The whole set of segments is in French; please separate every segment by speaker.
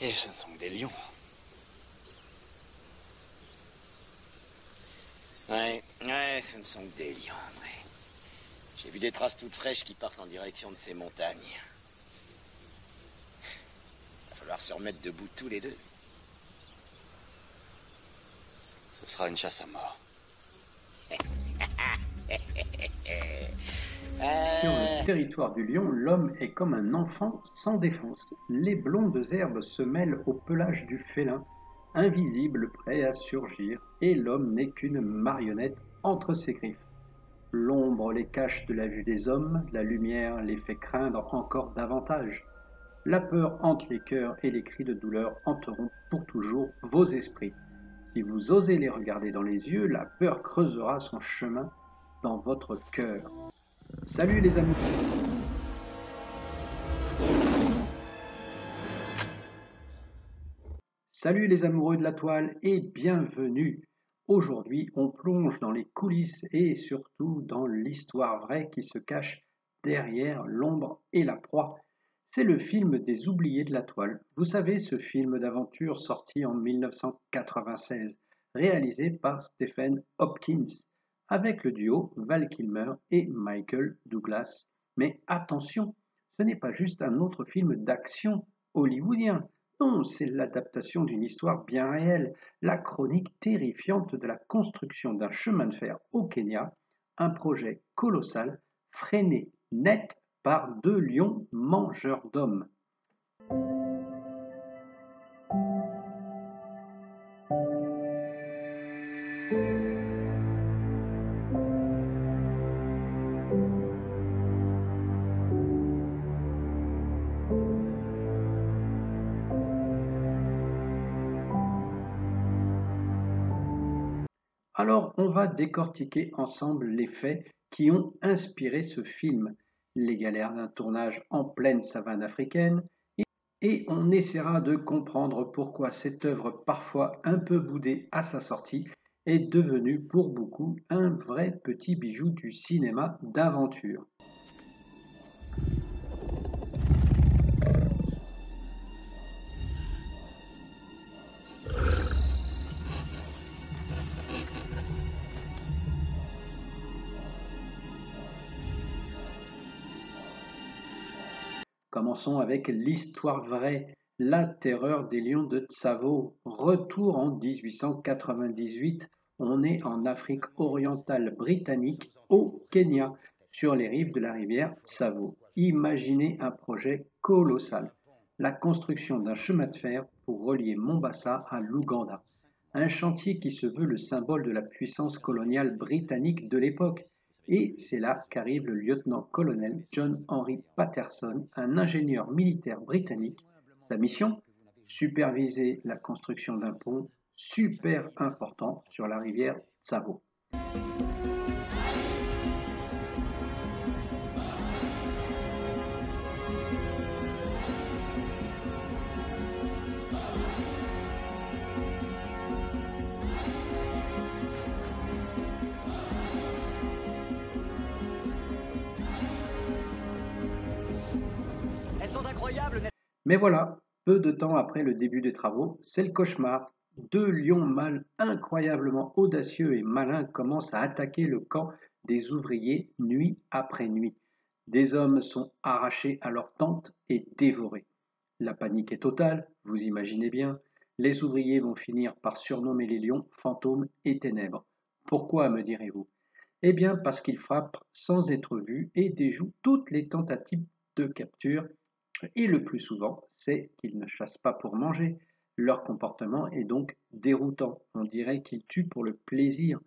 Speaker 1: Et ce ne sont que des lions. Ouais, ce ne sont que des lions, ouais. J'ai vu des traces toutes fraîches qui partent en direction de ces montagnes. Il va falloir se remettre debout tous les deux. Ce sera une chasse à mort.
Speaker 2: Sur le territoire du lion, l'homme est comme un enfant sans défense. Les blondes herbes se mêlent au pelage du félin, invisible, prêt à surgir, et l'homme n'est qu'une marionnette entre ses griffes. L'ombre les cache de la vue des hommes, la lumière les fait craindre encore davantage. La peur hante les cœurs et les cris de douleur hanteront pour toujours vos esprits. Si vous osez les regarder dans les yeux, la peur creusera son chemin dans votre cœur. Salut les amis! Salut les amoureux de la toile et bienvenue! Aujourd'hui, on plonge dans les coulisses et surtout dans l'histoire vraie qui se cache derrière l'ombre et la proie. C'est le film des oubliés de la toile. Vous savez, ce film d'aventure sorti en 1996, réalisé par Stephen Hopkins, avec le duo Val Kilmer et Michael Douglas. Mais attention, ce n'est pas juste un autre film d'action hollywoodien. Non, c'est l'adaptation d'une histoire bien réelle, la chronique terrifiante de la construction d'un chemin de fer au Kenya, un projet colossal, freiné net par deux lions mangeurs d'hommes. Alors, on va décortiquer ensemble les faits qui ont inspiré ce film, les galères d'un tournage en pleine savane africaine, et on essaiera de comprendre pourquoi cette œuvre parfois un peu boudée à sa sortie est devenue pour beaucoup un vrai petit bijou du cinéma d'aventure. Commençons avec l'histoire vraie, la terreur des lions de Tsavo. Retour en 1898, on est en Afrique orientale britannique, au Kenya, sur les rives de la rivière Tsavo. Imaginez un projet colossal, la construction d'un chemin de fer pour relier Mombasa à l'Ouganda. Un chantier qui se veut le symbole de la puissance coloniale britannique de l'époque. Et c'est là qu'arrive le lieutenant-colonel John Henry Patterson, un ingénieur militaire britannique. Sa mission? Superviser la construction d'un pont super important sur la rivière Tsavo.
Speaker 1: Elles sont incroyables, n'est-ce
Speaker 2: Mais voilà, peu de temps après le début des travaux, c'est le cauchemar. Deux lions mâles incroyablement audacieux et malins commencent à attaquer le camp des ouvriers nuit après nuit. Des hommes sont arrachés à leurs tentes et dévorés. La panique est totale, vous imaginez bien. Les ouvriers vont finir par surnommer les lions fantômes et ténèbres. Pourquoi, me direz-vous? Eh bien parce qu'ils frappent sans être vus et déjouent toutes les tentatives de capture et le plus souvent, c'est qu'ils ne chassent pas pour manger. Leur comportement est donc déroutant. On dirait qu'ils tuent pour le plaisir,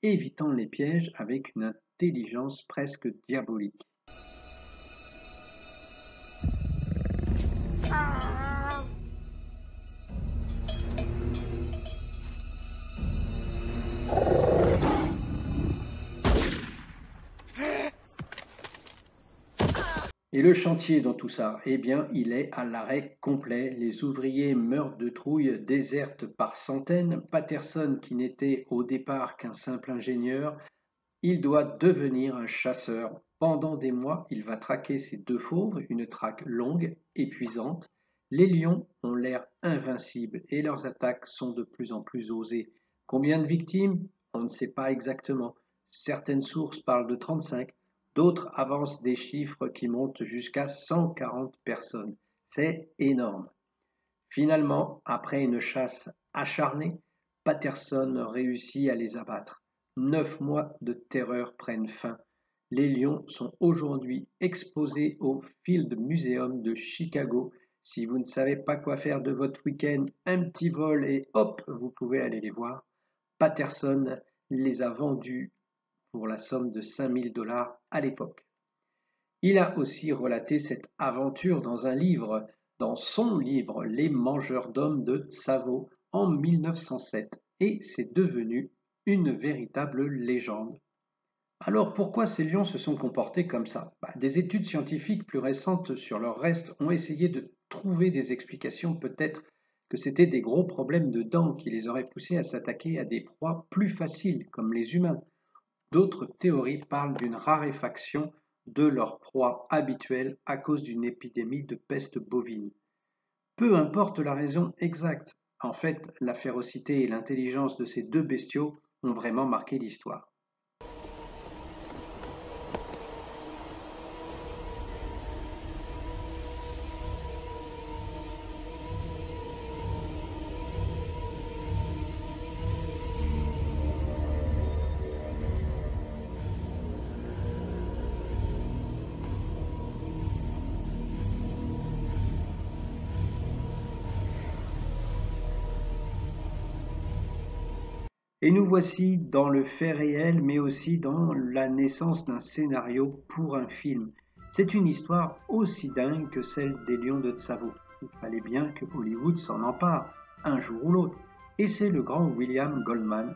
Speaker 2: évitant les pièges avec une intelligence presque diabolique. Et le chantier dans tout ça, eh bien, il est à l'arrêt complet. Les ouvriers meurent de trouille, désertent par centaines. Patterson, qui n'était au départ qu'un simple ingénieur, il doit devenir un chasseur. Pendant des mois, il va traquer ces deux fauves, une traque longue, épuisante, Les lions ont l'air invincibles et leurs attaques sont de plus en plus osées. Combien de victimes? On ne sait pas exactement. Certaines sources parlent de 35, d'autres avancent des chiffres qui montent jusqu'à 140 personnes. C'est énorme. Finalement, après une chasse acharnée, Patterson réussit à les abattre. 9 mois de terreur prennent fin. Les lions sont aujourd'hui exposés au Field Museum de Chicago. Si vous ne savez pas quoi faire de votre week-end, un petit vol et hop, vous pouvez aller les voir. Patterson les a vendus pour la somme de 5000 dollars à l'époque. Il a aussi relaté cette aventure dans un livre, dans son livre Les Mangeurs d'hommes de Tsavo en 1907, et c'est devenu une véritable légende. Alors pourquoi ces lions se sont comportés comme ça? Des études scientifiques plus récentes sur leurs restes ont essayé de trouver des explications, peut-être que c'était des gros problèmes de dents qui les auraient poussés à s'attaquer à des proies plus faciles, comme les humains. D'autres théories parlent d'une raréfaction de leur proie habituelle à cause d'une épidémie de peste bovine. Peu importe la raison exacte, en fait, la férocité et l'intelligence de ces deux bestiaux ont vraiment marqué l'histoire. Et nous voici dans le fait réel, mais aussi dans la naissance d'un scénario pour un film. C'est une histoire aussi dingue que celle des Lions de Tsavo. Il fallait bien que Hollywood s'en empare, un jour ou l'autre. Et c'est le grand William Goldman,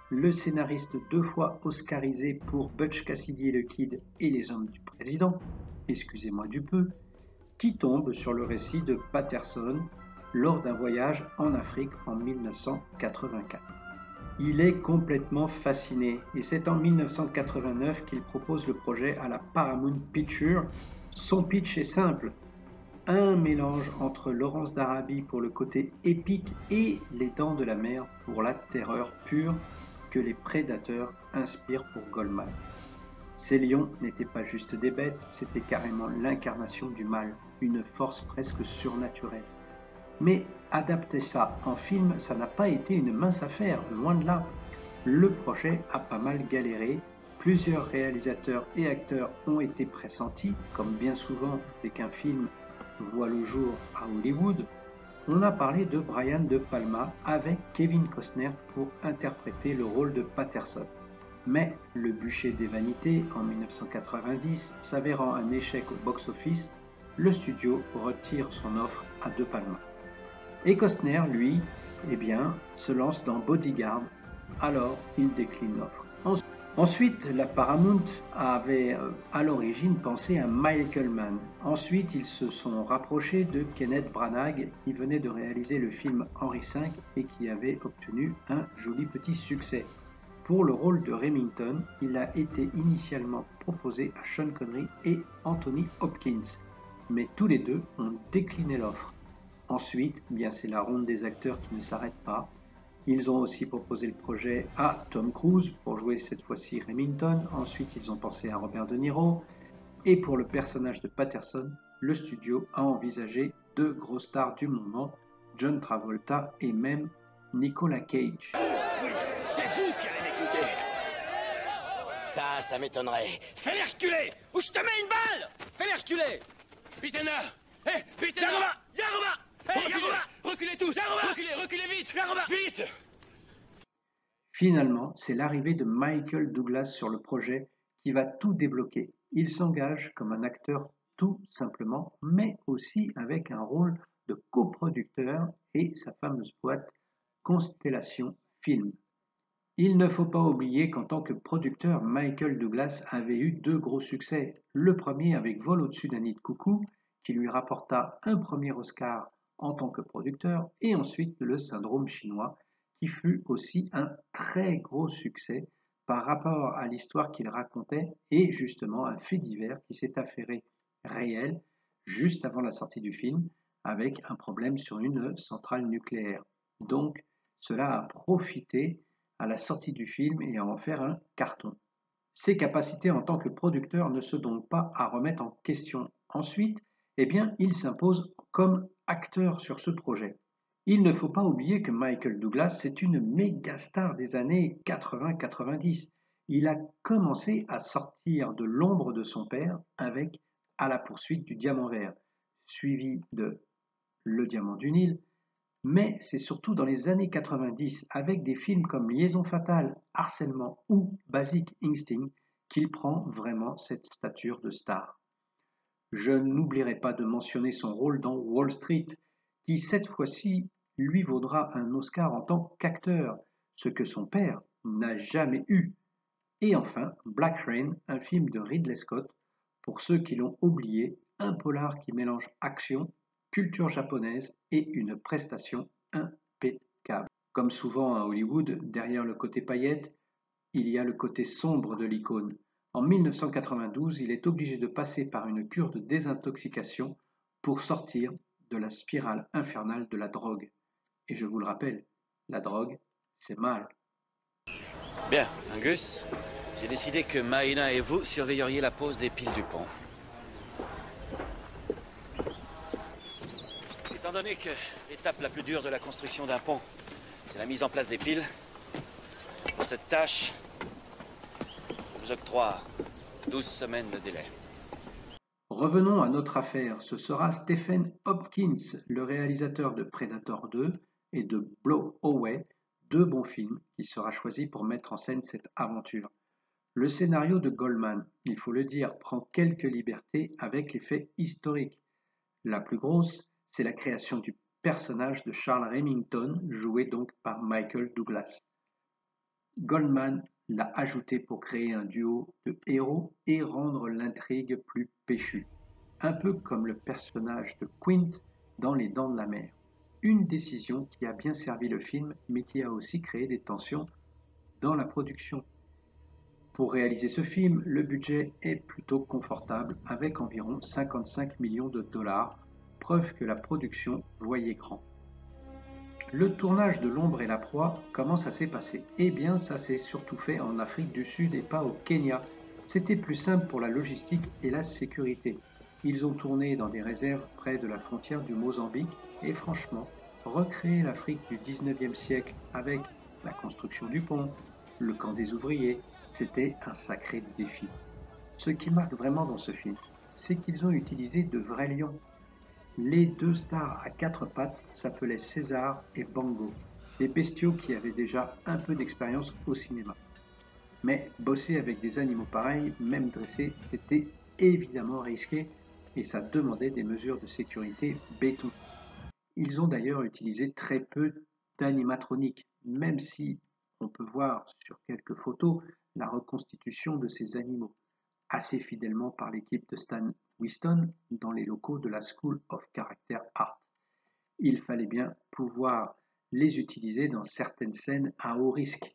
Speaker 2: le scénariste 2 fois oscarisé pour Butch Cassidy et le Kid et Les Hommes du Président, excusez-moi du peu, qui tombe sur le récit de Patterson lors d'un voyage en Afrique en 1984. Il est complètement fasciné et c'est en 1989 qu'il propose le projet à la Paramount Pictures. Son pitch est simple, un mélange entre Lawrence d'Arabie pour le côté épique et Les Dents de la Mer pour la terreur pure que les prédateurs inspirent pour Goldman. Ces lions n'étaient pas juste des bêtes, c'était carrément l'incarnation du mal, une force presque surnaturelle. Mais adapter ça en film, ça n'a pas été une mince affaire, loin de là. Le projet a pas mal galéré, plusieurs réalisateurs et acteurs ont été pressentis, comme bien souvent dès qu'un film voit le jour à Hollywood. On a parlé de Brian De Palma avec Kevin Costner pour interpréter le rôle de Patterson. Mais le bûcher des vanités, en 1990, s'avérant un échec au box-office, le studio retire son offre à De Palma. Et Costner, lui, se lance dans Bodyguard, alors il décline l'offre. Ensuite, la Paramount avait à l'origine pensé à Michael Mann. Ensuite, ils se sont rapprochés de Kenneth Branagh, qui venait de réaliser le film Henri V et qui avait obtenu un joli petit succès. Pour le rôle de Remington, il a été initialement proposé à Sean Connery et Anthony Hopkins, mais tous les deux ont décliné l'offre. Ensuite, c'est la ronde des acteurs qui ne s'arrête pas. Ils ont aussi proposé le projet à Tom Cruise pour jouer cette fois-ci Remington. Ensuite, ils ont pensé à Robert De Niro. Et pour le personnage de Patterson, le studio a envisagé deux gros stars du moment, John Travolta et même Nicolas Cage.
Speaker 1: Oui, c'est vous qui allez m'écouter. Ça m'étonnerait. Fais-les reculer ou je te mets une balle. Fais-les reculer. Bitena. Hé, Bitena. Yaroba. Hey, reculez tous. Reculez vite. Vite.
Speaker 2: Finalement, c'est l'arrivée de Michael Douglas sur le projet qui va tout débloquer. Il s'engage comme un acteur tout simplement, mais aussi avec un rôle de coproducteur et sa fameuse boîte Constellation Film. Il ne faut pas oublier qu'en tant que producteur, Michael Douglas avait eu deux gros succès. Le premier avec Vol au-dessus d'un nid de coucou, qui lui rapporta un premier Oscar en tant que producteur, et ensuite Le Syndrome chinois, qui fut aussi un très gros succès par rapport à l'histoire qu'il racontait et justement un fait divers qui s'est avéré réel juste avant la sortie du film, avec un problème sur une centrale nucléaire. Donc, cela a profité à la sortie du film et à en faire un carton. Ses capacités en tant que producteur ne se donc pas à remettre en question. Ensuite, eh bien, il s'impose comme acteur sur ce projet. Il ne faut pas oublier que Michael Douglas, c'est une méga star des années 80-90. Il a commencé à sortir de l'ombre de son père avec À la poursuite du diamant vert, suivi de Le diamant du Nil, mais c'est surtout dans les années 90, avec des films comme Liaison fatale, Harcèlement ou Basic Instinct, qu'il prend vraiment cette stature de star. Je n'oublierai pas de mentionner son rôle dans Wall Street, qui cette fois-ci lui vaudra un Oscar en tant qu'acteur, ce que son père n'a jamais eu. Et enfin, Black Rain, un film de Ridley Scott, pour ceux qui l'ont oublié, un polar qui mélange action, culture japonaise et une prestation impeccable. Comme souvent à Hollywood, derrière le côté paillette, il y a le côté sombre de l'icône. En 1992, il est obligé de passer par une cure de désintoxication pour sortir de la spirale infernale de la drogue. Et je vous le rappelle, la drogue, c'est mal.
Speaker 1: Bien, Angus, j'ai décidé que Maïna et vous surveilleriez la pose des piles du pont. Étant donné que l'étape la plus dure de la construction d'un pont, c'est la mise en place des piles, pour cette tâche, je vous octroie 12 semaines de délai.
Speaker 2: Revenons à notre affaire. Ce sera Stephen Hopkins, le réalisateur de Predator 2 et de Blow Away, deux bons films, qui sera choisi pour mettre en scène cette aventure. Le scénario de Goldman, il faut le dire, prend quelques libertés avec les faits historiques. La plus grosse, c'est la création du personnage de Charles Remington, joué donc par Michael Douglas. Goldman l'a ajouté pour créer un duo de héros et rendre l'intrigue plus péchue, un peu comme le personnage de Quint dans Les Dents de la Mer. Une décision qui a bien servi le film, mais qui a aussi créé des tensions dans la production. Pour réaliser ce film, le budget est plutôt confortable, avec environ 55 millions de dollars, preuve que la production voyait grand. Le tournage de L'ombre et la proie, comment ça s'est passé? Eh bien, ça s'est surtout fait en Afrique du Sud et pas au Kenya. C'était plus simple pour la logistique et la sécurité. Ils ont tourné dans des réserves près de la frontière du Mozambique et franchement, recréer l'Afrique du 19e siècle avec la construction du pont, le camp des ouvriers, c'était un sacré défi. Ce qui marque vraiment dans ce film, c'est qu'ils ont utilisé de vrais lions. Les deux stars à quatre pattes s'appelaient César et Bango, des bestiaux qui avaient déjà un peu d'expérience au cinéma. Mais bosser avec des animaux pareils, même dressés, était évidemment risqué et ça demandait des mesures de sécurité béton. Ils ont d'ailleurs utilisé très peu d'animatroniques, même si on peut voir sur quelques photos la reconstitution de ces animaux, assez fidèlement par l'équipe de Stan Winston dans les locaux de la School of Character Art. Il fallait bien pouvoir les utiliser dans certaines scènes à haut risque.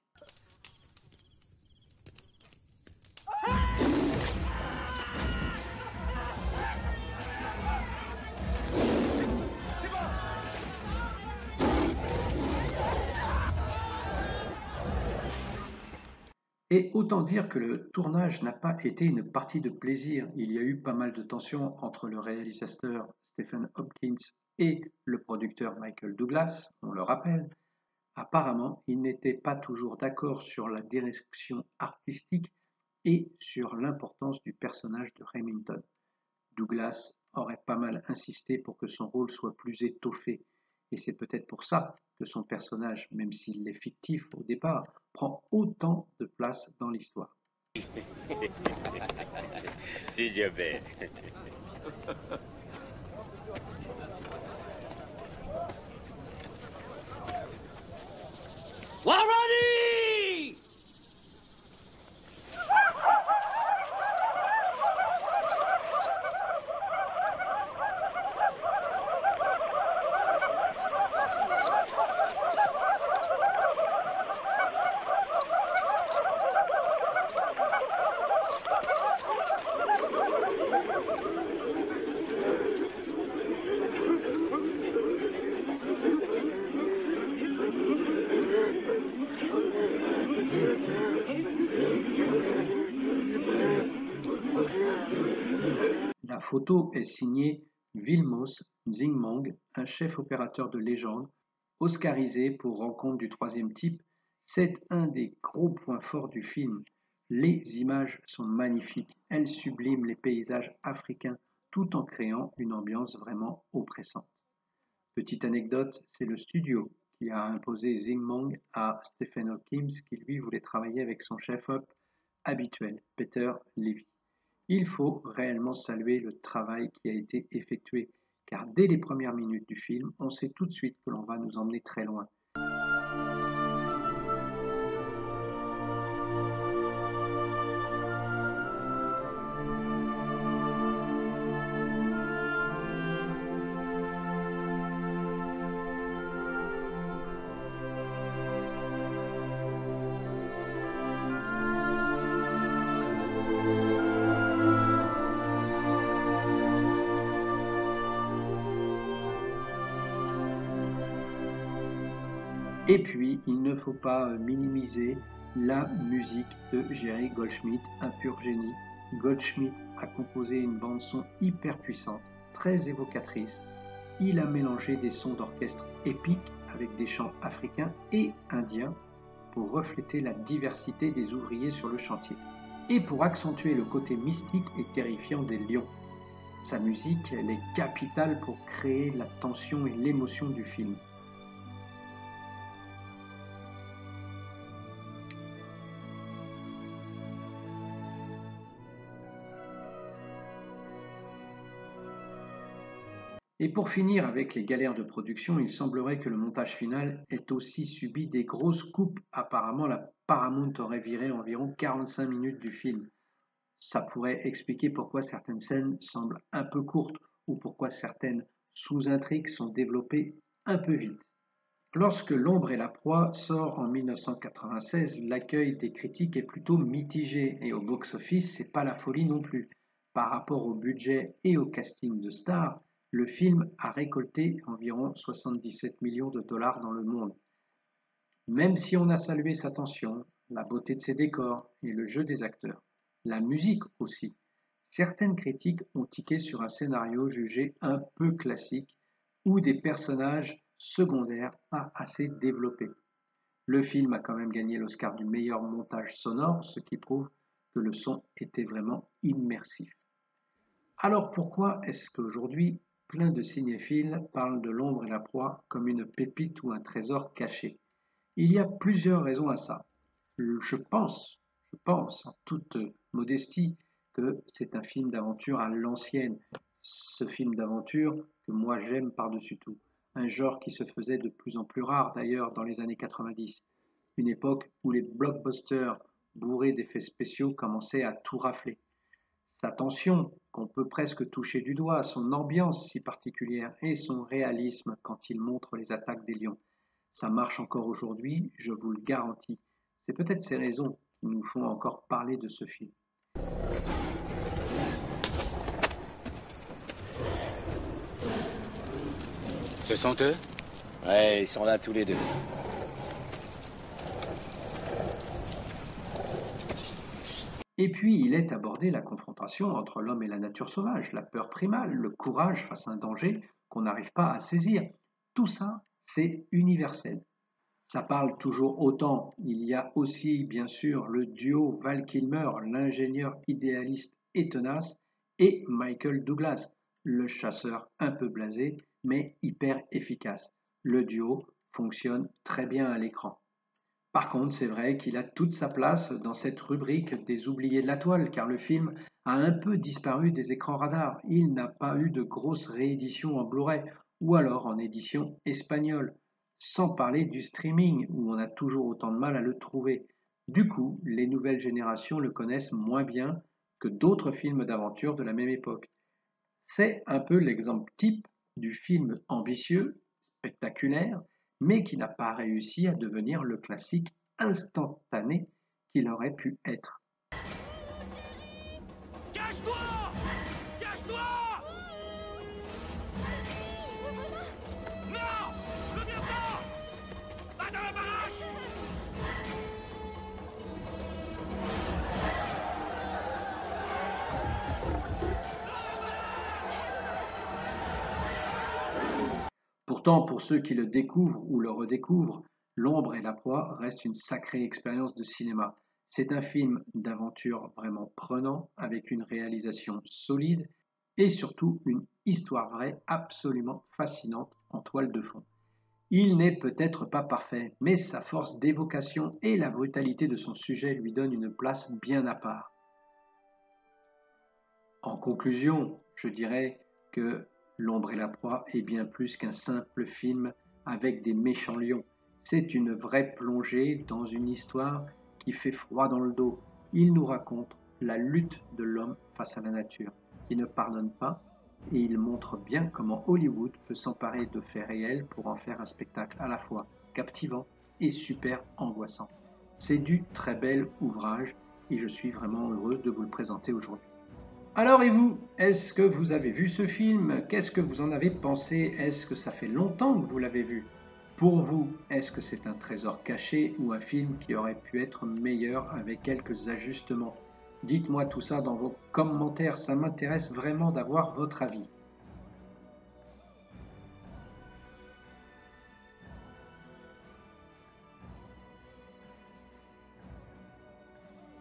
Speaker 2: Et autant dire que le tournage n'a pas été une partie de plaisir. Il y a eu pas mal de tensions entre le réalisateur Stephen Hopkins et le producteur Michael Douglas, on le rappelle. Apparemment, ils n'étaient pas toujours d'accord sur la direction artistique et sur l'importance du personnage de Remington. Douglas aurait pas mal insisté pour que son rôle soit plus étoffé. Et c'est peut-être pour ça que son personnage, même s'il est fictif au départ, prend autant de place dans l'histoire.
Speaker 1: Si Diabet. Warani!
Speaker 2: photo est signée Vilmos Zsigmond, un chef opérateur de légende, oscarisé pour Rencontre du troisième type. C'est un des gros points forts du film. Les images sont magnifiques, elles subliment les paysages africains tout en créant une ambiance vraiment oppressante. Petite anecdote, c'est le studio qui a imposé Zsigmond à Stephen Hawking qui lui voulait travailler avec son chef-op habituel, Peter Levy. Il faut réellement saluer le travail qui a été effectué, car dès les premières minutes du film, on sait tout de suite que l'on va nous emmener très loin. Et puis, il ne faut pas minimiser la musique de Jerry Goldsmith, un pur génie. Goldsmith a composé une bande-son hyper puissante, très évocatrice. Il a mélangé des sons d'orchestre épiques avec des chants africains et indiens pour refléter la diversité des ouvriers sur le chantier et pour accentuer le côté mystique et terrifiant des lions. Sa musique, elle est capitale pour créer la tension et l'émotion du film. Et pour finir avec les galères de production, il semblerait que le montage final ait aussi subi des grosses coupes. Apparemment, la Paramount aurait viré environ 45 minutes du film. Ça pourrait expliquer pourquoi certaines scènes semblent un peu courtes ou pourquoi certaines sous-intrigues sont développées un peu vite. Lorsque L'ombre et la proie sort en 1996, l'accueil des critiques est plutôt mitigé et au box-office, c'est pas la folie non plus. Par rapport au budget et au casting de stars, le film a récolté environ 77 millions de dollars dans le monde. Même si on a salué sa tension, la beauté de ses décors et le jeu des acteurs, la musique aussi, certaines critiques ont tiqué sur un scénario jugé un peu classique ou des personnages secondaires pas assez développés. Le film a quand même gagné l'Oscar du meilleur montage sonore, ce qui prouve que le son était vraiment immersif. Alors pourquoi est-ce qu'aujourd'hui, plein de cinéphiles parlent de L'ombre et la proie comme une pépite ou un trésor caché? Il y a plusieurs raisons à ça. Je pense en toute modestie que c'est un film d'aventure à l'ancienne. Ce film d'aventure que moi j'aime par-dessus tout. Un genre qui se faisait de plus en plus rare d'ailleurs dans les années 90. Une époque où les blockbusters bourrés d'effets spéciaux commençaient à tout rafler. Sa tension, qu'on peut presque toucher du doigt, son ambiance si particulière et son réalisme quand il montre les attaques des lions. Ça marche encore aujourd'hui, je vous le garantis. C'est peut-être ces raisons qui nous font encore parler de ce film.
Speaker 1: Ce sont eux? Ouais, ils sont là tous les deux.
Speaker 2: Et puis il est abordé la confrontation entre l'homme et la nature sauvage, la peur primale, le courage face à un danger qu'on n'arrive pas à saisir. Tout ça, c'est universel. Ça parle toujours autant. Il y a aussi, bien sûr, le duo Val Kilmer, l'ingénieur idéaliste et tenace, et Michael Douglas, le chasseur un peu blasé, mais hyper efficace. Le duo fonctionne très bien à l'écran. Par contre, c'est vrai qu'il a toute sa place dans cette rubrique des oubliés de la toile, car le film a un peu disparu des écrans radars. Il n'a pas eu de grosse réédition en Blu-ray, ou alors en édition espagnole, sans parler du streaming, où on a toujours autant de mal à le trouver. Du coup, les nouvelles générations le connaissent moins bien que d'autres films d'aventure de la même époque. C'est un peu l'exemple type du film ambitieux, spectaculaire, mais qui n'a pas réussi à devenir le classique instantané qu'il aurait pu être.
Speaker 1: Cache-toi! Cache-toi! Non! Ne viens pas! Va dans la baraque!
Speaker 2: Pourtant, pour ceux qui le découvrent ou le redécouvrent, L'ombre et la proie reste une sacrée expérience de cinéma. C'est un film d'aventure vraiment prenant, avec une réalisation solide et surtout une histoire vraie absolument fascinante en toile de fond. Il n'est peut-être pas parfait, mais sa force d'évocation et la brutalité de son sujet lui donnent une place bien à part. En conclusion, je dirais que L'ombre et la proie est bien plus qu'un simple film avec des méchants lions. C'est une vraie plongée dans une histoire qui fait froid dans le dos. Il nous raconte la lutte de l'homme face à la nature, qui ne pardonne pas, et il montre bien comment Hollywood peut s'emparer de faits réels pour en faire un spectacle à la fois captivant et super angoissant. C'est du très bel ouvrage et je suis vraiment heureux de vous le présenter aujourd'hui. Alors et vous, est-ce que vous avez vu ce film? Qu'est-ce que vous en avez pensé? Est-ce que ça fait longtemps que vous l'avez vu? Pour vous, est-ce que c'est un trésor caché ou un film qui aurait pu être meilleur avec quelques ajustements? Dites-moi tout ça dans vos commentaires, ça m'intéresse vraiment d'avoir votre avis.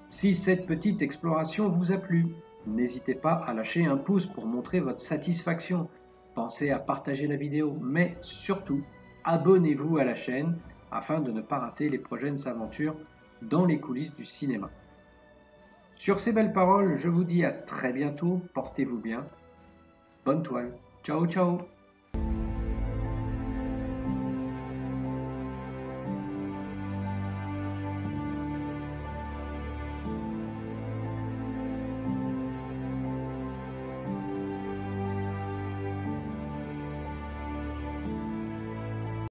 Speaker 2: Si cette petite exploration vous a plu, n'hésitez pas à lâcher un pouce pour montrer votre satisfaction. Pensez à partager la vidéo, mais surtout, abonnez-vous à la chaîne afin de ne pas rater les prochaines aventures dans les coulisses du cinéma. Sur ces belles paroles, je vous dis à très bientôt, portez-vous bien. Bonne toile. Ciao ciao.